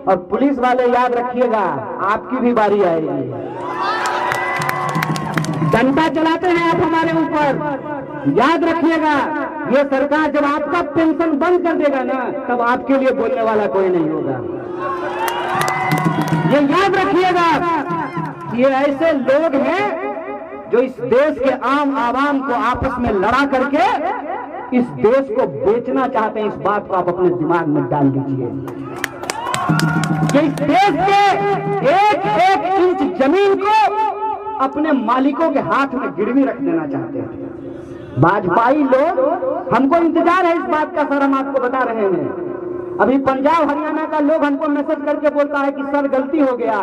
और पुलिस वाले याद रखिएगा, आपकी भी बारी आएगी। जनता चलाते हैं आप हमारे ऊपर, याद रखिएगा ये सरकार जब आपका पेंशन बंद कर देगा ना, तब आपके लिए बोलने वाला कोई नहीं होगा। ये याद रखिएगा, ये ऐसे लोग हैं जो इस देश के आम आवाम को आपस में लड़ा करके इस देश को बेचना चाहते हैं। इस बात को आप अपने दिमाग में डाल लीजिए कि इस देश के एक एक इंच जमीन को अपने मालिकों के हाथ में गिरवी रख देना चाहते हैं भाजपाई लोग। हमको इंतजार है इस बात का सर, हम आपको बता रहे हैं। अभी पंजाब हरियाणा का लोग हमको मैसेज करके बोलता है कि सर गलती हो गया।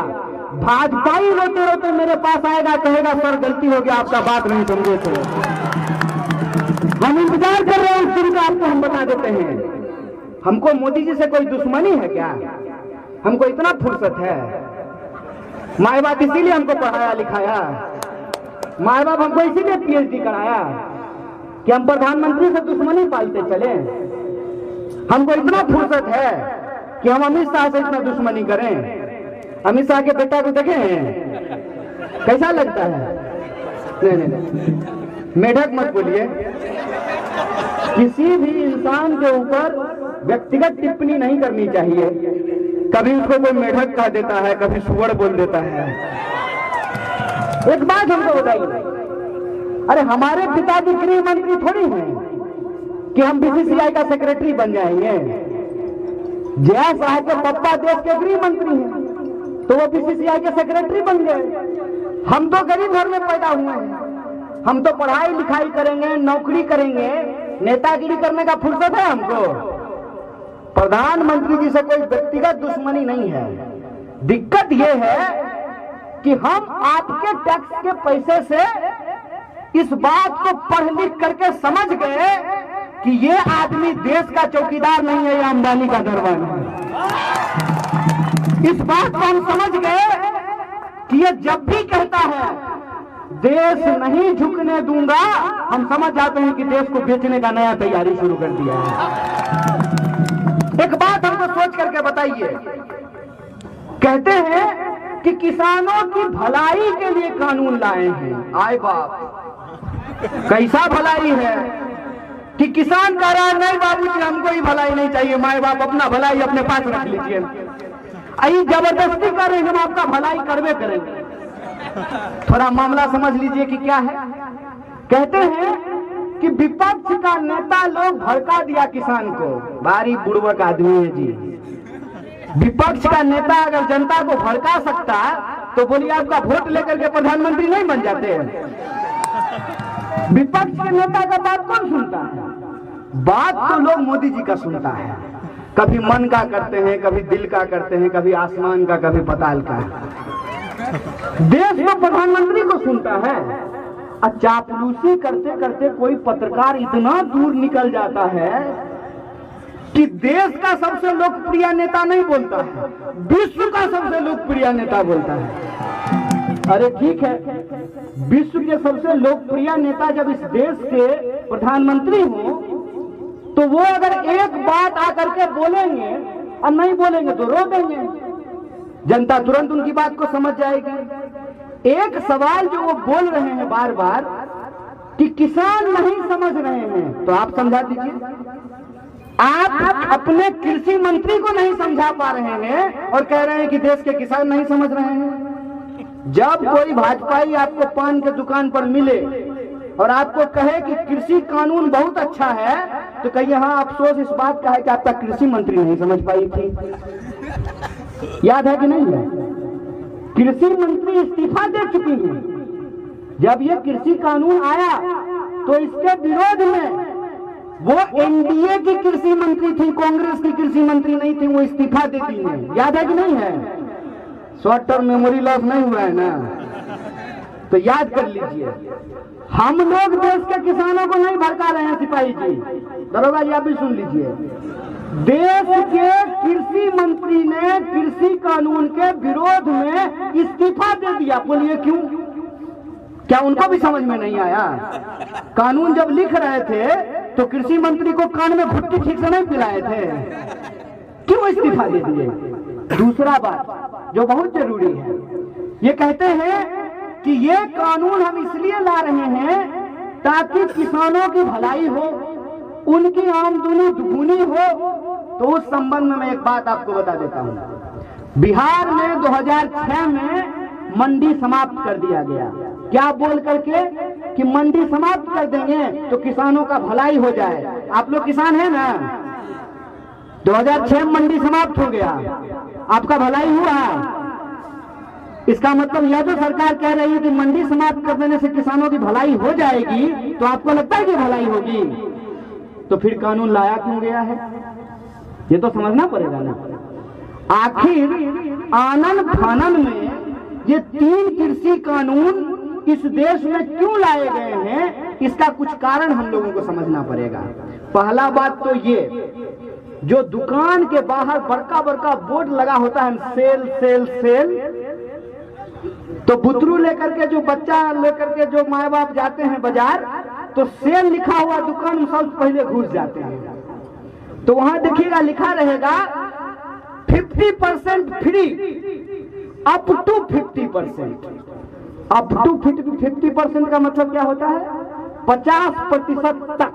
भाजपाई रोते रोते मेरे पास आएगा, कहेगा सर गलती हो गया, आपका बात नहीं समझे थे। हम इंतजार कर रहे हैं उस दिन का, आपको हम बता देते हैं। हमको मोदी जी से कोई दुश्मनी है क्या? हमको इतना फुर्सत है? माए बाप इसीलिए हमको पढ़ाया लिखाया, माए बाप हमको इसीलिए पीएचडी कराया कि हम प्रधानमंत्री से दुश्मनी पालते चले। हमको इतना फुर्सत है कि हम अमित शाह से इतना दुश्मनी करें। अमित शाह के बेटा को देखे हैं कैसा लगता है? नहीं, मेढक मत बोलिए। किसी भी इंसान के ऊपर व्यक्तिगत टिप्पणी नहीं करनी चाहिए। कभी उसको कोई मेढक कह देता है, कभी सुअर बोल देता है। एक बात हमको बताइए, अरे हमारे पिताजी गृह मंत्री थोड़ी हैं कि हम बीसीसीआई का सेक्रेटरी बन जाएंगे। जया साहब के पप्पा देश के गृह मंत्री हैं, तो वो बीसीसीआई के सेक्रेटरी बन गए। हम तो गरीब घर में पैदा हुए हैं, हम तो पढ़ाई लिखाई करेंगे, नौकरी करेंगे, नेतागिरी करने का फुर्सत है हमको? प्रधानमंत्री जी से कोई व्यक्तिगत दुश्मनी नहीं है। दिक्कत यह है कि हम आपके टैक्स के पैसे से इस बात को पढ़ लिख करके समझ गए कि ये आदमी देश का चौकीदार नहीं है, ये अंबानी का दरबार है। इस बात को हम समझ गए कि ये जब भी कहता है देश नहीं झुकने दूंगा, हम समझ जाते हैं कि देश को बेचने का नया तैयारी शुरू कर दिया है। एक बात हमको सोच करके बताइए, कहते हैं कि किसानों की भलाई के लिए कानून लाए हैं। आए बाप, कैसा भलाई है कि किसान कह रहा है नहीं बाबूजी हमको ही भलाई नहीं चाहिए, माए बाप अपना भलाई अपने पास रख लीजिए। आई जबरदस्ती कर रहे हैं, हम आपका भलाई करवे करेंगे। थोड़ा मामला समझ लीजिए कि क्या है। कहते हैं कि विपक्ष का नेता लोग भड़का दिया किसान को। भारी बुड़बक आदमी है जी। विपक्ष का नेता अगर जनता को भड़का सकता तो बोलिए आपका वोट लेकर के प्रधानमंत्री नहीं बन जाते? विपक्ष के नेता का बात कौन सुनता है? बात तो लोग मोदी जी का सुनता है। कभी मन का करते हैं, कभी दिल का करते हैं, कभी आसमान का, कभी पताल का। देश तो प्रधानमंत्री को सुनता है। चापलूसी करते करते कोई पत्रकार इतना दूर निकल जाता है कि देश का सबसे लोकप्रिय नेता नहीं बोलता है, विश्व का सबसे लोकप्रिय नेता बोलता है। अरे ठीक है, विश्व के सबसे लोकप्रिय नेता जब इस देश के प्रधानमंत्री हो तो वो अगर एक बात आकर के बोलेंगे और नहीं बोलेंगे तो रो देंगे। जनता तुरंत उनकी बात को समझ जाएगी। एक सवाल जो वो बोल रहे हैं बार बार कि किसान नहीं समझ रहे हैं, तो आप समझा दीजिए। आप अपने कृषि मंत्री को नहीं समझा पा रहे हैं और कह रहे हैं कि देश के किसान नहीं समझ रहे हैं। जब कोई भाजपाई आपको पान के दुकान पर मिले और आपको कहे कि कृषि कानून बहुत अच्छा है, तो कहिए हाँ अफसोस इस बात का है कि आपका कृषि मंत्री नहीं समझ पाई थी। याद है कि नहीं है? कृषि मंत्री इस्तीफा दे चुकी हैं। जब ये कृषि कानून आया तो इसके विरोध में वो एनडीए की कृषि मंत्री थी, कांग्रेस की कृषि मंत्री नहीं थी, वो इस्तीफा देती है। याद है कि नहीं है? शॉर्ट टर्म मेमोरी लॉस नहीं हुआ है ना? तो याद कर लीजिए, हम लोग देश के किसानों को नहीं भड़का रहे हैं सिपाही जी। दरोगा जी आप भी सुन लीजिए, देश के कृषि मंत्री ने कृषि कानून के विरोध में इस्तीफा दे दिया। बोलिए क्यों? क्या उनको भी समझ में नहीं आया? कानून जब लिख रहे थे तो कृषि मंत्री को कान में भुट्टी ठीक से नहीं पिलाए थे, क्यों इस्तीफा दे दिए? दूसरा बात जो बहुत जरूरी है, ये कहते हैं कि ये कानून हम इसलिए ला रहे हैं ताकि किसानों की भलाई हो, उनकी आमदनी दुगुनी हो। तो उस संबंध में मैं एक बात आपको बता देता हूं। बिहार में 2006 में मंडी समाप्त कर दिया गया। क्या बोल करके कि मंडी समाप्त कर देंगे तो किसानों का भलाई हो जाए। आप लोग किसान हैं ना? 2006 में मंडी समाप्त हो गया, आपका भलाई हुआ। इसका मतलब यह जो सरकार कह रही है कि मंडी समाप्त कर देने से किसानों की भलाई हो जाएगी, तो आपको लगता है कि भलाई होगी? तो फिर कानून लाया क्यों गया है, ये तो समझना पड़ेगा ना। आखिर आनन फानन में ये 3 कृषि कानून इस देश में क्यों लाए गए हैं, इसका कुछ कारण हम लोगों को समझना पड़ेगा। पहला बात तो ये, जो दुकान के बाहर बड़का बड़का बोर्ड लगा होता है सेल सेल सेल, तो बुतरू लेकर के जो बच्चा लेकर के जो माँ बाप जाते हैं बाजार, तो सेल लिखा हुआ दुकान में सबसे पहले घुस जाते हैं। तो वहां देखिएगा लिखा रहेगा 50% free, up to 50%। Up to 50% का मतलब क्या होता है? 50% तक।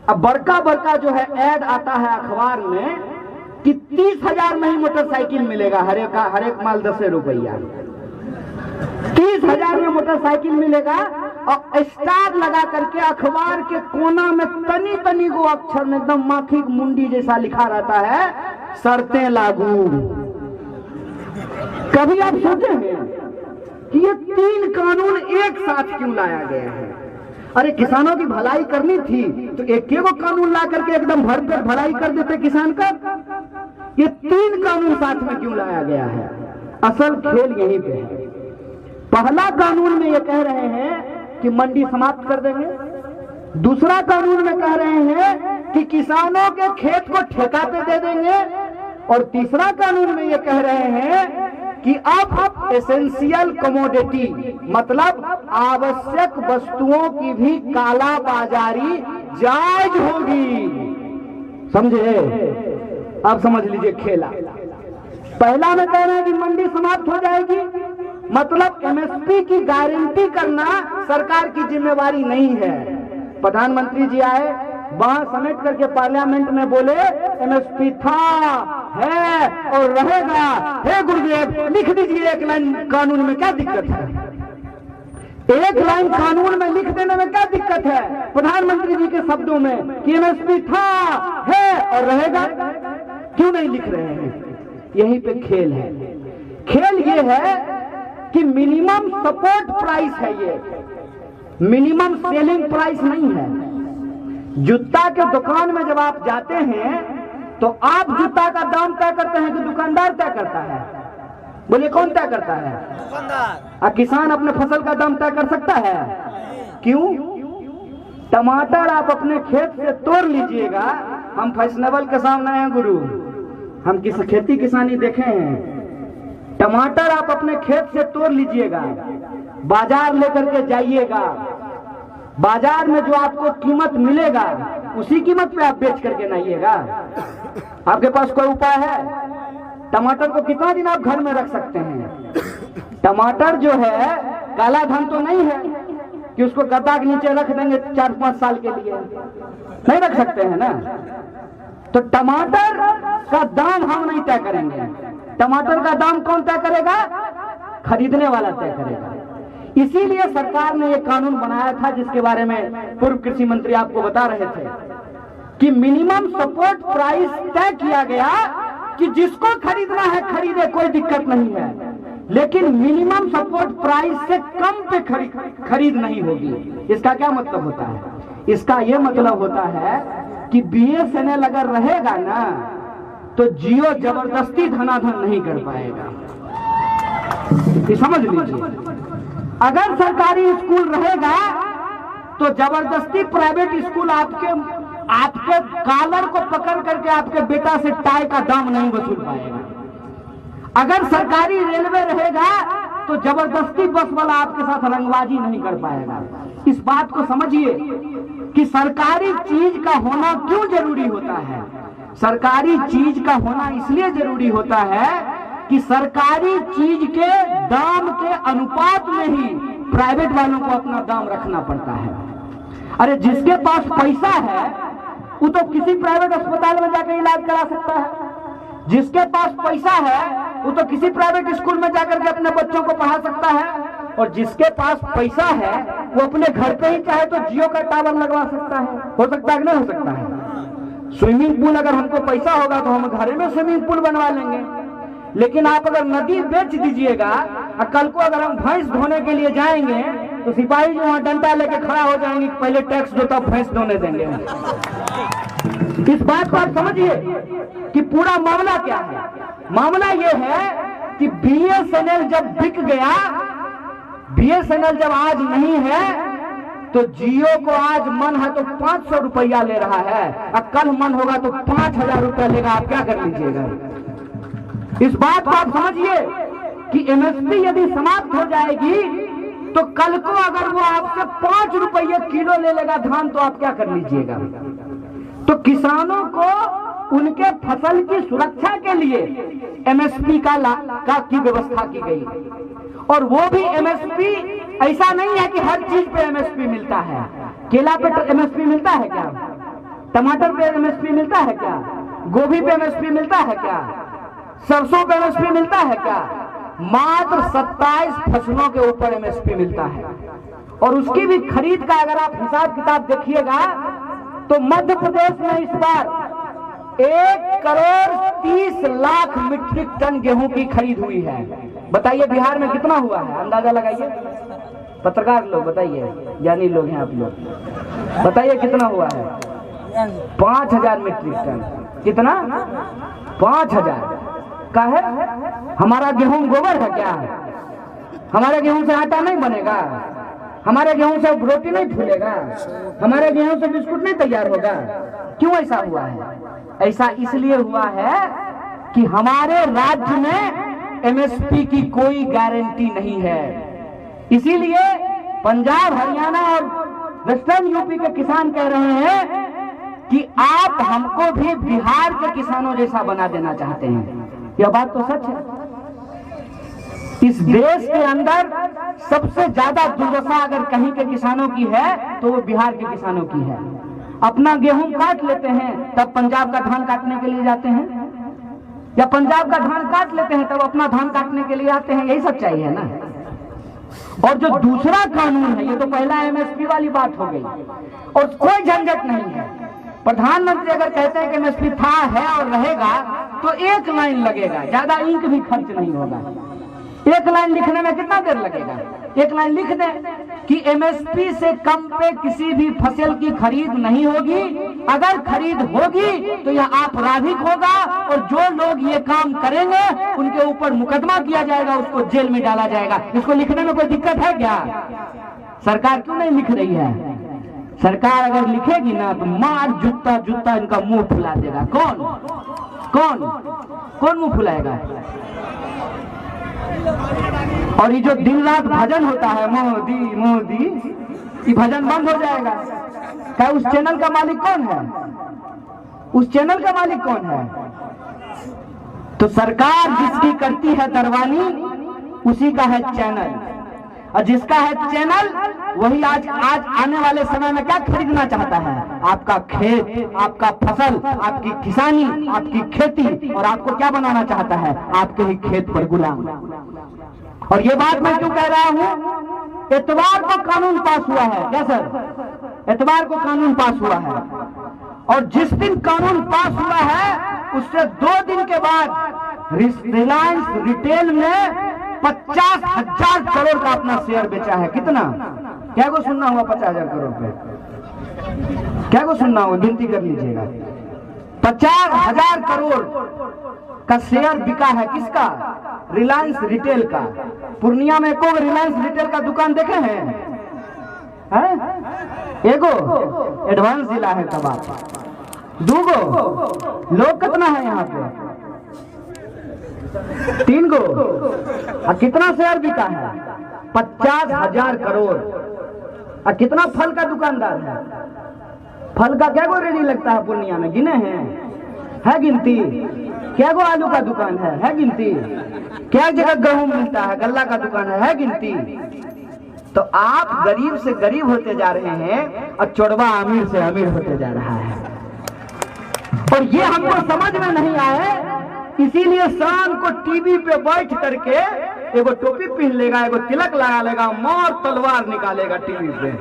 अब बड़का बड़का जो है ऐड आता है अखबार में कि 30,000 में ही मोटरसाइकिल मिलेगा, हर एक माल 10 रुपया। 30,000 में मोटरसाइकिल मिलेगा और स्टार लगा करके अखबार के कोना में तनी तनी को अक्षर में एकदम माखी मुंडी जैसा लिखा रहता है, शर्तें लागू। कभी आप सोचेंगे कि ये 3 कानून एक साथ क्यों लाया गया है? अरे किसानों की भलाई करनी थी तो एक को कानून ला करके एकदम भरपेट भलाई कर देते किसान का। ये 3 कानून साथ में क्यों लाया गया है? असल खेल यहीं पे है। पहला कानून में ये कह रहे हैं कि मंडी समाप्त कर देंगे, दूसरा कानून में कह रहे हैं कि किसानों के खेत को ठेका पे दे देंगे, और तीसरा कानून में ये कह रहे हैं कि अब एसेंशियल कमोडिटी मतलब आवश्यक वस्तुओं की भी काला बाजारी जायज होगी। समझे? अब समझ लीजिए खेला। पहला में कह रहे हैं कि मंडी समाप्त हो जाएगी, मतलब एमएसपी की गारंटी करना सरकार की जिम्मेवारी नहीं है। प्रधानमंत्री जी आए, वहां समेट करके पार्लियामेंट में बोले एमएसपी था, है और रहेगा। हे गुरुदेव लिख दीजिए एक लाइन कानून में, क्या दिक्कत है? एक लाइन कानून में लिख देने में क्या दिक्कत है? प्रधानमंत्री जी के शब्दों में कि एमएसपी था, है और रहेगा, क्यों नहीं लिख रहे हैं? यहीं पे खेल है। खेल ये है कि मिनिमम सपोर्ट प्राइस है, ये मिनिमम सेलिंग प्राइस नहीं है। जूता के दुकान में जब आप जाते हैं तो आप जूता का दाम तय करते हैं कि दुकानदार तय करता है? बोलिए कौन तय करता है? दुकानदार। किसान अपने फसल का दाम तय कर सकता है? क्यों? टमाटर आप अपने खेत से तोड़ लीजिएगा, हम फैशनेबल के सामने हैं गुरु, हम किस खेती किसानी देखे हैं। टमाटर आप अपने खेत से तोड़ लीजिएगा, बाजार लेकर के जाइएगा, बाजार में जो आपको कीमत मिलेगा उसी कीमत पे आप बेच करके लाइएगा। आपके पास कोई उपाय है? टमाटर को कितना दिन आप घर में रख सकते हैं? टमाटर जो है काला धन तो नहीं है कि उसको गद्दा के नीचे रख देंगे 4-5 साल के लिए, नहीं रख सकते हैं ना। तो टमाटर का दाम हम नहीं तय करेंगे। टमाटर का दाम कौन तय करेगा? खरीदने वाला तय करेगा। इसीलिए सरकार ने यह कानून बनाया था, जिसके बारे में पूर्व कृषि मंत्री आपको बता रहे थे कि मिनिमम सपोर्ट प्राइस तय किया गया कि जिसको खरीदना है खरीदे, कोई दिक्कत नहीं है, लेकिन मिनिमम सपोर्ट प्राइस से कम पे खरीद नहीं होगी। इसका क्या मतलब होता है? इसका यह मतलब होता है कि बीएसएनएल अगर रहेगा ना तो जियो जबरदस्ती धनाधन नहीं कर पाएगा। ये समझ लीजिए। अगर सरकारी स्कूल रहेगा तो जबरदस्ती प्राइवेट स्कूल आपके कॉलर को पकड़ करके आपके बेटा से टाई का दाम नहीं वसूल पाएगा। अगर सरकारी रेलवे रहेगा तो जबरदस्ती बस वाला आपके साथ रंगबाजी नहीं कर पाएगा। इस बात को समझिए कि सरकारी चीज का होना क्यों जरूरी होता है। सरकारी चीज का होना इसलिए जरूरी होता है कि सरकारी चीज के दाम के अनुपात में ही प्राइवेट वालों को अपना दाम रखना पड़ता है। अरे जिसके पास पैसा है वो तो किसी प्राइवेट अस्पताल में जाकर इलाज करा सकता है, जिसके पास पैसा है वो तो किसी प्राइवेट स्कूल में जाकर के अपने बच्चों को पढ़ा सकता है, और जिसके पास पैसा है वो अपने घर पे ही चाहे तो जियो का टावर लगवा सकता है। हो सकता है कि नहीं हो सकता है? स्विमिंग पूल अगर हमको पैसा होगा तो हम घर में स्विमिंग पूल बनवा लेंगे, लेकिन आप अगर नदी बेच दीजिएगा और कल को अगर हम भैंस धोने के लिए जाएंगे तो सिपाही जो वहां डंडा लेके खड़ा हो जाएंगे, पहले टैक्स दो तब भैंस धोने देंगे। इस बात को आप समझिए कि पूरा मामला क्या है। मामला यह है कि बीएसएनएल जब बिक गया, बीएसएनएल जब आज नहीं है तो जियो को आज मन है तो 500 रुपया ले रहा है, और कल मन होगा तो 5000 रुपया लेगा। आप क्या कर लीजिएगा? इस बात को आप समझिए कि एमएसपी यदि समाप्त हो जाएगी तो कल को अगर वो आपसे 5 रुपये किलो ले लेगा धान, तो आप क्या कर लीजिएगा? तो किसानों को उनके फसल की सुरक्षा के लिए एमएसपी की व्यवस्था की गई, और वो भी एमएसपी ऐसा नहीं है कि हर चीज पे एमएसपी मिलता है। केला पे एमएसपी मिलता है क्या? टमाटर पे एमएसपी मिलता है क्या? गोभी पे एमएसपी मिलता है क्या? सरसों पे एमएसपी मिलता है क्या? मात्र 27 फसलों के ऊपर एमएसपी मिलता है, और उसकी भी खरीद का अगर आप हिसाब किताब देखिएगा तो मध्य प्रदेश में इस बार 1,30,00,000 मीट्रिक टन गेहूं की खरीद हुई है। बताइए बिहार में कितना हुआ है? अंदाजा लगाइए, पत्रकार लोग बताइए, ज्ञानी लोग हैं आप लोग, बताइए कितना हुआ है? 5,000 मीट्रिक टन। कितना? 5,000 का है। हमारा गेहूं गोबर है क्या? हमारे गेहूं से आटा नहीं बनेगा? हमारे गेहूं से रोटी नहीं फूलेगा? हमारे गेहूं से बिस्कुट नहीं तैयार होगा? क्यों ऐसा हुआ है? ऐसा इसलिए हुआ है कि हमारे राज्य में एमएसपी की कोई गारंटी नहीं है। इसीलिए पंजाब, हरियाणा और वेस्टर्न यूपी के किसान कह रहे हैं कि आप हमको भी बिहार के किसानों जैसा बना देना चाहते हैं। यह बात तो सच है। इस देश के अंदर सबसे ज्यादा दुर्दशा अगर कहीं के किसानों की है तो वो बिहार के किसानों की है। अपना गेहूं काट लेते हैं तब पंजाब का धान काटने के लिए जाते हैं, या पंजाब का धान काट लेते हैं तब अपना धान काटने के लिए आते हैं। यही सच्चाई है ना। और जो दूसरा कानून है, ये तो पहला एमएसपी वाली बात हो गई, और कोई झंझट नहीं है। प्रधानमंत्री अगर कहते हैं कि एमएसपी था, है और रहेगा तो एक लाइन लगेगा, ज्यादा इंक भी खर्च नहीं होगा। एक लाइन लिखने में कितना देर लगेगा? एक लाइन लिख दें कि एमएसपी से कम पे किसी भी फसल की खरीद नहीं होगी। अगर खरीद होगी तो यह आपराधिक होगा, और जो लोग ये काम करेंगे उनके ऊपर मुकदमा किया जाएगा, उसको जेल में डाला जाएगा। इसको लिखने में कोई दिक्कत है क्या? सरकार क्यों नहीं लिख रही है? सरकार अगर लिखेगी ना तो मार जूता जूता इनका मुंह फुला देगा। कौन कौन कौन मुंह फुलाएगा? और ये जो दिन रात भजन होता है मोदी मोदी, ये भजन बंद हो जाएगा। क्या उस चैनल का मालिक कौन है? उस चैनल का मालिक कौन है? तो सरकार जिसकी करती है दरबानी उसी का है चैनल, और जिसका है चैनल वही आज आने वाले समय में क्या खरीदना चाहता है? आपका खेत, आपका फसल, आपकी किसानी, आपकी खेती, और आपको क्या बनाना चाहता है? आपके ही खेत पर गुलाम। और ये बात मैं क्यों कह रहा हूं? इतवार को कानून पास हुआ है क्या सर? इतवार को कानून पास हुआ है, और जिस दिन कानून पास हुआ है उससे 2 दिन के बाद रिलायंस रिटेल ने 50,000 करोड़ का अपना शेयर बेचा है। कितना? क्या को सुनना हुआ? 50,000 करोड़ पे क्या को सुनना हुआ? गिनती कर लीजिएगा। 50,000 करोड़ का शेयर बिका है। किसका? रिलायंस रिटेल का। पूर्णिया में को रिलायंस रिटेल का दुकान देखे हैं? एगो एडवांस जिला है तब आप। 2 गो लोग कितना है यहाँ पे? 3 गो। और कितना शेयर बिका है? 50,000 करोड़। और कितना फल का दुकानदार है? फल का क्या को रेडी लगता है पूर्णिया में? गिने हैं? है गिनती? क्या गो आलू का दुकान है गिनती? क्या जगह गेहूं मिलता है, गल्ला का दुकान है गिनती? तो आप गरीब से गरीब होते जा रहे हैं और चोरवा अमीर से अमीर होते जा रहा है, और ये हमको समझ में नहीं आए। इसीलिए शाम को टीवी पे बैठ करके एगो टोपी पहन लेगा, एगो तिलक लगा लेगा, मार तलवार निकालेगा टीवी पे,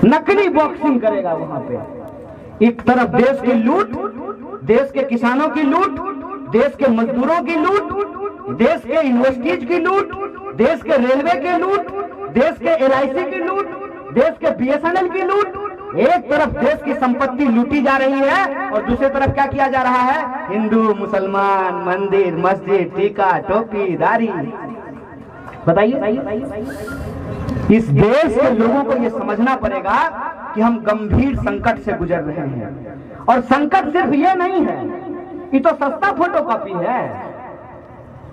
नकली बॉक्सिंग करेगा वहां पे। एक तरफ देश की लूट, देश के किसानों की लूट, देश के मजदूरों की लूट, देश के यूनिवर्सिटीज की लूट, देश के रेलवे की लूट, देश के LIC की लूट, देश के BSNL की लूट। एक तरफ देश की संपत्ति लूटी जा रही है और दूसरी तरफ क्या किया जा रहा है? हिंदू मुसलमान, मंदिर मस्जिद, टीका टोपी दाढ़ी। बताइए, इस देश के लोगों को यह समझना पड़ेगा कि हम गंभीर संकट से गुजर रहे हैं। और संकट सिर्फ ये नहीं है, ये तो सस्ता फोटोकॉपी है।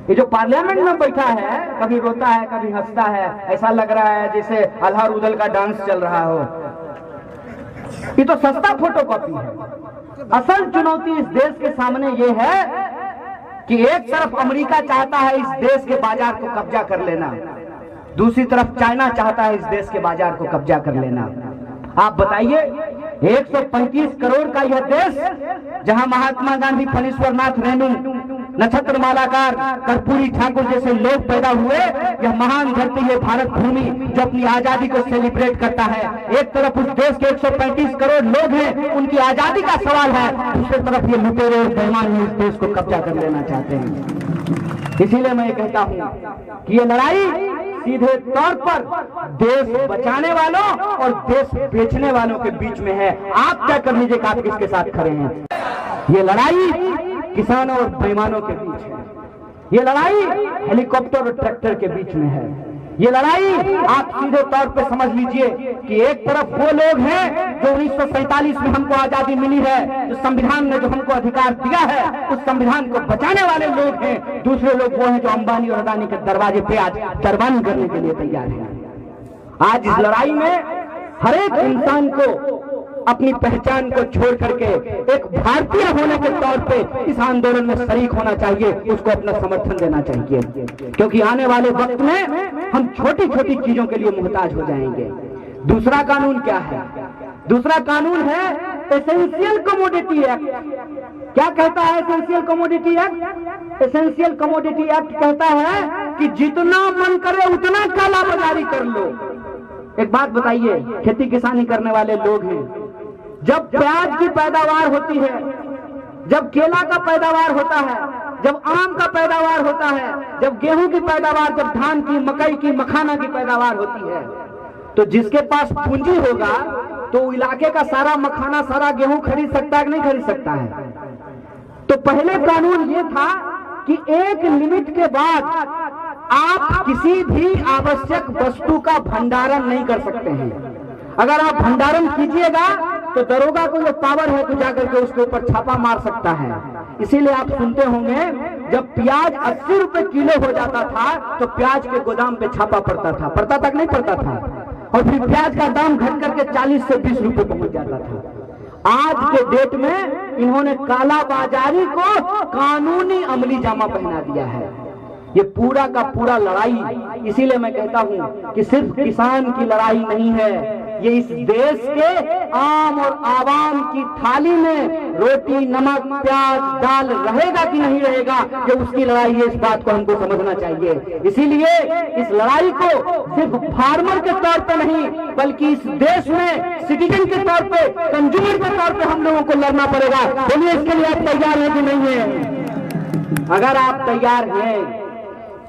ये जो पार्लियामेंट में बैठा है, कभी रोता है कभी हंसता है, ऐसा लग रहा है जैसे अल्लाह उदल का डांस चल रहा हो। ये तो सस्ता फोटोकॉपी है। असल चुनौती इस देश के सामने ये है कि एक तरफ अमेरिका चाहता है इस देश के बाजार को कब्जा कर लेना, दूसरी तरफ चाइना चाहता है इस देश के बाजार को कब्जा कर लेना। आप बताइए, 135 करोड़ का यह देश, जहां महात्मा गांधी, फणीश्वरनाथ रेणु, नक्षत्र मालाकार, कर्पूरी ठाकुर जैसे लोग पैदा हुए, यह महान धरती, ये भारत भूमि जो अपनी आजादी को सेलिब्रेट करता है। एक तरफ उस देश के 135 करोड़ लोग हैं, उनकी आजादी का सवाल है, दूसरी तरफ ये लुटेरे और बेईमान इस देश को कब्जा कर लेना चाहते हैं। इसीलिए मैं ये कहता हूं कि ये लड़ाई सीधे तौर पर देश बचाने वालों और देश बेचने वालों के बीच में है। आप क्या कर लीजिए कि आप किसके साथ खड़े हैं? ये लड़ाई किसानों और बेईमानों के बीच है। ये लड़ाई हेलीकॉप्टर और ट्रैक्टर के बीच में है। ये लड़ाई आप सीधे तौर पे समझ लीजिए कि एक तरफ वो लोग हैं जो 1947 में हमको आजादी मिली है, जो संविधान ने जो हमको अधिकार दिया है, उस संविधान को बचाने वाले लोग हैं। दूसरे लोग वो हैं जो अंबानी और अदानी के दरवाजे पे आज दरबानी करने के लिए तैयार हैं। आज इस लड़ाई में हर एक इंसान को अपनी पहचान को छोड़ करके एक भारतीय होने के तौर पे इस आंदोलन में शरीक होना चाहिए, उसको अपना समर्थन देना चाहिए, क्योंकि आने वाले वक्त में हम छोटी छोटी चीजों के लिए मुहताज हो जाएंगे। दूसरा कानून क्या है? दूसरा कानून है एसेंशियल कमोडिटी एक्ट। क्या कहता है essential commodity act? Essential commodity act कहता है कि जितना मन करे उतना काला बाजारी कर लो। एक बात बताइए, खेती किसानी करने वाले लोग हैं, जब प्याज की पैदावार होती है, जब केला का पैदावार होता है, जब आम का पैदावार होता है, जब गेहूं की पैदावार, जब धान की, मकई की, मखाना की पैदावार होती है, तो जिसके पास पूंजी होगा तो इलाके का सारा मखाना, सारा गेहूं खरीद सकता है कि नहीं खरीद सकता है? तो पहले कानून ये था कि एक लिमिट के बाद आप किसी भी आवश्यक वस्तु का भंडारण नहीं कर सकते हैं। अगर आप भंडारण कीजिएगा तो दरोगा को जो पावर है तो जाकर के उसके ऊपर छापा मार सकता है। इसीलिए आप सुनते होंगे जब प्याज 80 रुपए किलो हो जाता था तो प्याज के गोदाम पे छापा पड़ता था, पड़ता तक नहीं पड़ता था, और फिर प्याज का दाम घट करके 40 से 20 रुपए पहुंच जाता था। आज के डेट में इन्होंने काला बाजारी को कानूनी अमली जामा पहना दिया है। ये पूरा का पूरा लड़ाई, इसीलिए मैं कहता हूं कि सिर्फ किसान की लड़ाई नहीं है, ये इस देश के आम और आवाम की थाली में रोटी, नमक, प्याज, दाल रहेगा कि नहीं रहेगा, ये उसकी लड़ाई है। इस बात को हमको समझना चाहिए। इसीलिए इस लड़ाई को सिर्फ फार्मर के तौर पर नहीं, बल्कि इस देश में सिटीजन के तौर पे, कंज्यूमर के तौर पे हम लोगों को लड़ना पड़ेगा। बोलिए, इसके लिए आप तैयार हैं कि नहीं है? अगर आप तैयार हैं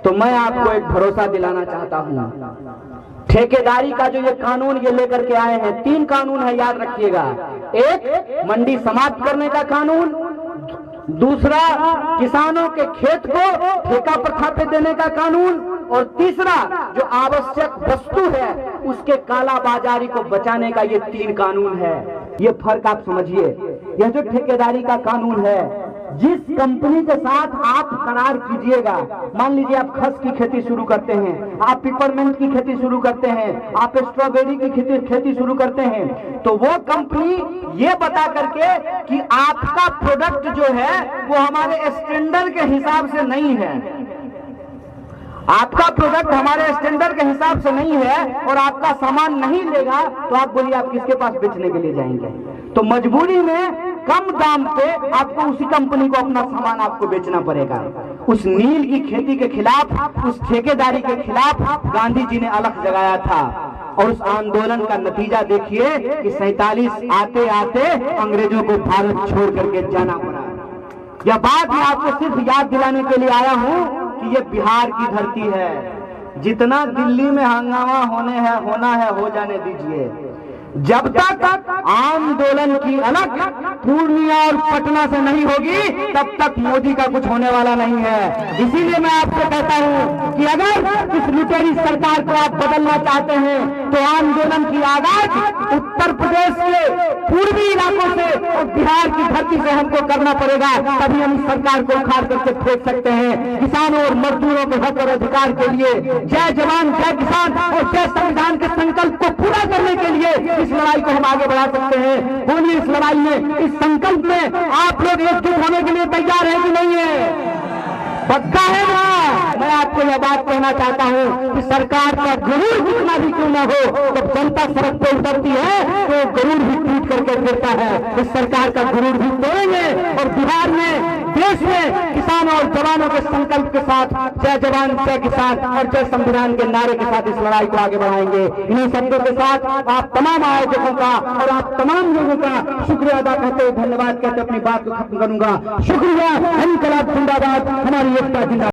तो मैं आपको एक भरोसा दिलाना चाहता हूं। ठेकेदारी का जो ये कानून ये लेकर के आए हैं, 3 कानून है, याद रखिएगा। एक, मंडी समाप्त करने का कानून, दूसरा, किसानों के खेत को ठेका प्रथा पे देने का कानून, और तीसरा, जो आवश्यक वस्तु है उसके काला बाजारी को बचाने का ये 3 कानून है। ये फर्क आप समझिए। यह जो ठेकेदारी का कानून है, जिस कंपनी के साथ आप करार कीजिएगा। मान लीजिए आप खस की खेती शुरू करते हैं, आप पिपरमेंट की खेती शुरू करते हैं, आप स्ट्रॉबेरी की खेती शुरू करते हैं, तो वो कंपनी ये बता करके कि आपका प्रोडक्ट जो है वो हमारे स्टैंडर्ड के हिसाब से नहीं है, आपका प्रोडक्ट हमारे स्टैंडर्ड के हिसाब से नहीं है और आपका सामान नहीं लेगा, तो आप बोलिए आप किसके पास बेचने के लिए जाएंगे? तो मजबूरी में कम दाम पे आपको उसी कंपनी को अपना सामान आपको बेचना पड़ेगा। उस नील की खेती के खिलाफ, उस ठेकेदारी के खिलाफ गांधी जी ने अलग जगाया था और उस आंदोलन का नतीजा देखिए कि 47 आते आते अंग्रेजों को भारत छोड़ करके जाना पड़ा। यह बात मैं आपको सिर्फ याद दिलाने के लिए आया हूं कि यह बिहार की धरती है। जितना दिल्ली में हंगामा होना है हो जाने दीजिए। जब तक आंदोलन की अलग पूर्णिया और पटना से नहीं होगी तब तक मोदी का कुछ होने वाला नहीं है। इसीलिए मैं आपसे कहता हूं कि अगर इस लुटेरी सरकार को आप बदलना चाहते हैं तो आंदोलन की आगाज उत्तर प्रदेश के पूर्वी इलाकों से और बिहार की धरती से हमको करना पड़ेगा, तभी हम इस सरकार को उखाड़ करके फेंक सकते हैं। किसानों और मजदूरों के हक और अधिकार के लिए जय जवान जय किसान और जय संविधान के संकल्प को पूरा करने के लिए इस लड़ाई को हम आगे बढ़ा सकते हैं। बोलिए इस लड़ाई में, इस संकल्प में आप लोग एकजुट होने के लिए तैयार हैं कि नहीं है? पक्का है ना? मैं आपको यह बात कहना चाहता हूं कि सरकार का गरुड़ जितना भी क्यों न हो, जब जनता सड़क पर उतरती है तो गरुड़ भी टूट करके गिरता है। इस सरकार का गरुड़ भी तोड़ेंगे और बिहार में, देश में किसानों और जवानों के संकल्प के साथ जय जवान जय किसान और जय संविधान के नारे के साथ इस लड़ाई को आगे बढ़ाएंगे। इन्हीं शब्दों के साथ आप तमाम आयोजकों का और आप तमाम लोगों का शुक्रिया अदा करते हुए, धन्यवाद कहते अपनी बात को खत्म करूंगा। शुक्रिया। इनकलाब जिंदाबाद, हमारी एकता जिंदाबाद।